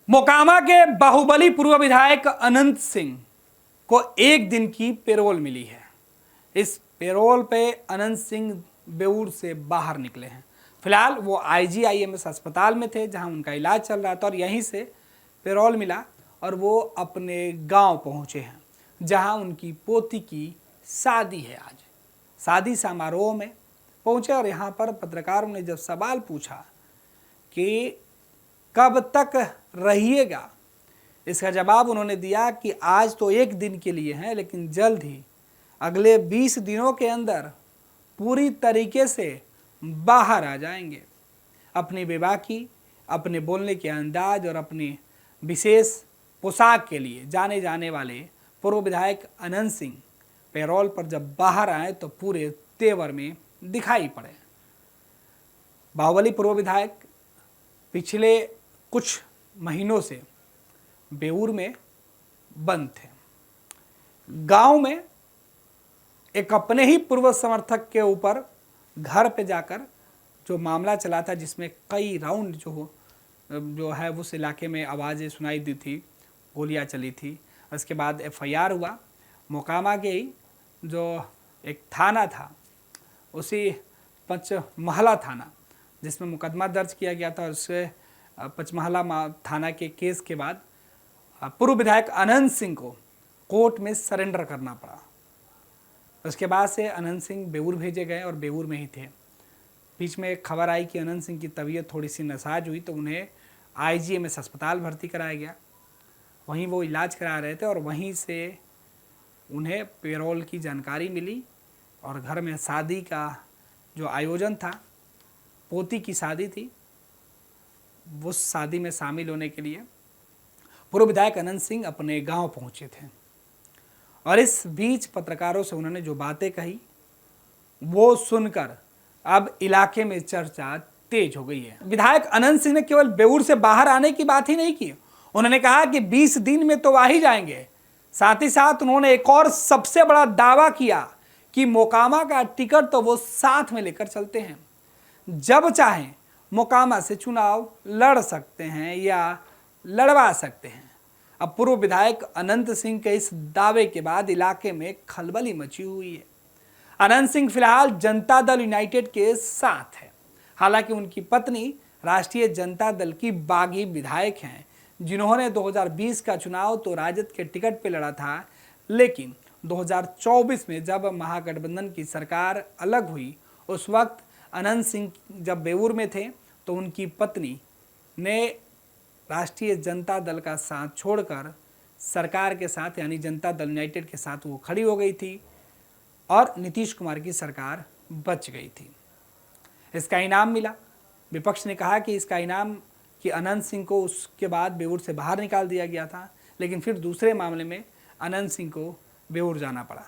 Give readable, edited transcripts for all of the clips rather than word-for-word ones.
मोकामा के बाहुबली पूर्व विधायक अनंत सिंह को एक दिन की पेरोल मिली है। इस पेरोल पे अनंत सिंह बेऊर से बाहर निकले हैं। फिलहाल वो आईजीआईएमएस अस्पताल में थे जहां उनका इलाज चल रहा था और यहीं से पेरोल मिला और वो अपने गांव पहुंचे हैं जहां उनकी पोती की शादी है। आज शादी समारोह में पहुंचे और यहाँ पर पत्रकारों ने जब सवाल पूछा कि कब तक रहिएगा, इसका जवाब उन्होंने दिया कि आज तो एक दिन के लिए हैं, लेकिन जल्द ही अगले 20 दिनों के अंदर पूरी तरीके से बाहर आ जाएंगे। अपनी बेबाकी, अपने बोलने के अंदाज और अपनी विशेष पोशाक के लिए जाने जाने वाले पूर्व विधायक अनंत सिंह पेरोल पर जब बाहर आए तो पूरे तेवर में दिखाई पड़े। बाहुबली पूर्व विधायक पिछले कुछ महीनों से बेऊर में बंद थे। गांव में एक अपने ही पूर्व समर्थक के ऊपर घर पे जाकर जो मामला चला था, जिसमें कई राउंड जो है उस इलाके में आवाज़ें सुनाई दी थी, गोलियां चली थी। उसके बाद एफआईआर हुआ। मोकामा के ही जो एक थाना था, उसी पंचमहला थाना जिसमें मुकदमा दर्ज किया गया था, उससे पंचमहला थाना के केस के बाद पूर्व विधायक अनंत सिंह को कोर्ट में सरेंडर करना पड़ा। उसके बाद से अनंत सिंह बेऊर भेजे गए और बेऊर में ही थे। बीच में एक खबर आई कि अनंत सिंह की तबीयत थोड़ी सी नासाज हुई तो उन्हें आईजीएमएस अस्पताल भर्ती कराया गया। वहीं वो इलाज करा रहे थे और वहीं से उन्हें पेरोल की जानकारी मिली और घर में शादी का जो आयोजन था, पोती की शादी थी, उस शादी में शामिल होने के लिए पूर्व विधायक अनंत सिंह अपने गांव पहुंचे थे। और इस बीच पत्रकारों से उन्होंने जो बातें कही वो सुनकर अब इलाके में चर्चा तेज हो गई है। विधायक अनंत सिंह ने केवल बेऊर से बाहर आने की बात ही नहीं की, उन्होंने कहा कि 20 दिन में तो आ ही जाएंगे। साथ ही साथ उन्होंने एक और सबसे बड़ा दावा किया कि मोकामा का टिकट तो वो साथ में लेकर चलते हैं, जब चाहें मोकामा से चुनाव लड़ सकते हैं या लड़वा सकते हैं। अब पूर्व विधायक अनंत सिंह के इस दावे के बाद इलाके में खलबली मची हुई है। अनंत सिंह फिलहाल जनता दल यूनाइटेड के साथ है। हालांकि उनकी पत्नी राष्ट्रीय जनता दल की बागी विधायक हैं, जिन्होंने 2020 का चुनाव तो राजद के टिकट पे लड़ा था, लेकिन 2024 में जब महागठबंधन की सरकार अलग हुई, उस वक्त अनंत सिंह जब बेऊर में थे तो उनकी पत्नी ने राष्ट्रीय जनता दल का साथ छोड़कर सरकार के साथ यानी जनता दल यूनाइटेड के साथ वो खड़ी हो गई थी और नीतीश कुमार की सरकार बच गई थी। इसका इनाम मिला। विपक्ष ने कहा कि इसका इनाम कि अनंत सिंह को उसके बाद बेऊर से बाहर निकाल दिया गया था, लेकिन फिर दूसरे मामले में अनंत सिंह को बेऊर जाना पड़ा।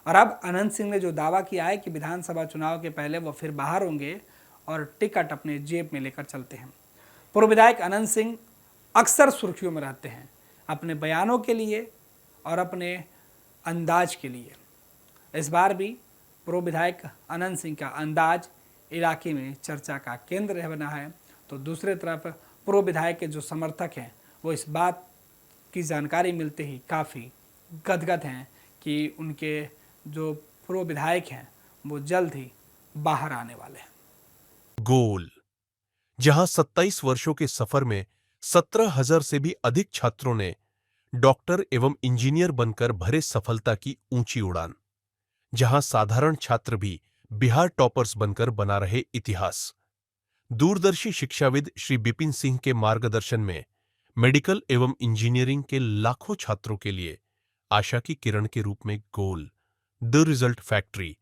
और अब अनंत सिंह ने जो दावा किया है कि विधानसभा चुनाव के पहले वो फिर बाहर होंगे और टिकट अपने जेब में लेकर चलते हैं। पूर्व विधायक अनंत सिंह अक्सर सुर्खियों में रहते हैं अपने बयानों के लिए और अपने अंदाज के लिए। इस बार भी पूर्व विधायक अनंत सिंह का अंदाज इलाके में चर्चा का केंद्र बना है। तो दूसरी तरफ पूर्व विधायक के जो समर्थक हैं वो इस बात की जानकारी मिलते ही काफ़ी गदगद हैं कि उनके जो पूर्व विधायक हैं वो जल्द ही बाहर आने वाले हैं। गोल, जहां 27 वर्षों के सफर में 17,000 से भी अधिक छात्रों ने डॉक्टर एवं इंजीनियर बनकर भरे सफलता की ऊंची उड़ान, जहां साधारण छात्र भी बिहार टॉपर्स बनकर बना रहे इतिहास। दूरदर्शी शिक्षाविद श्री बिपिन सिंह के मार्गदर्शन में मेडिकल एवं इंजीनियरिंग के लाखों छात्रों के लिए आशा की किरण के रूप में गोल, द रिजल्ट फैक्ट्री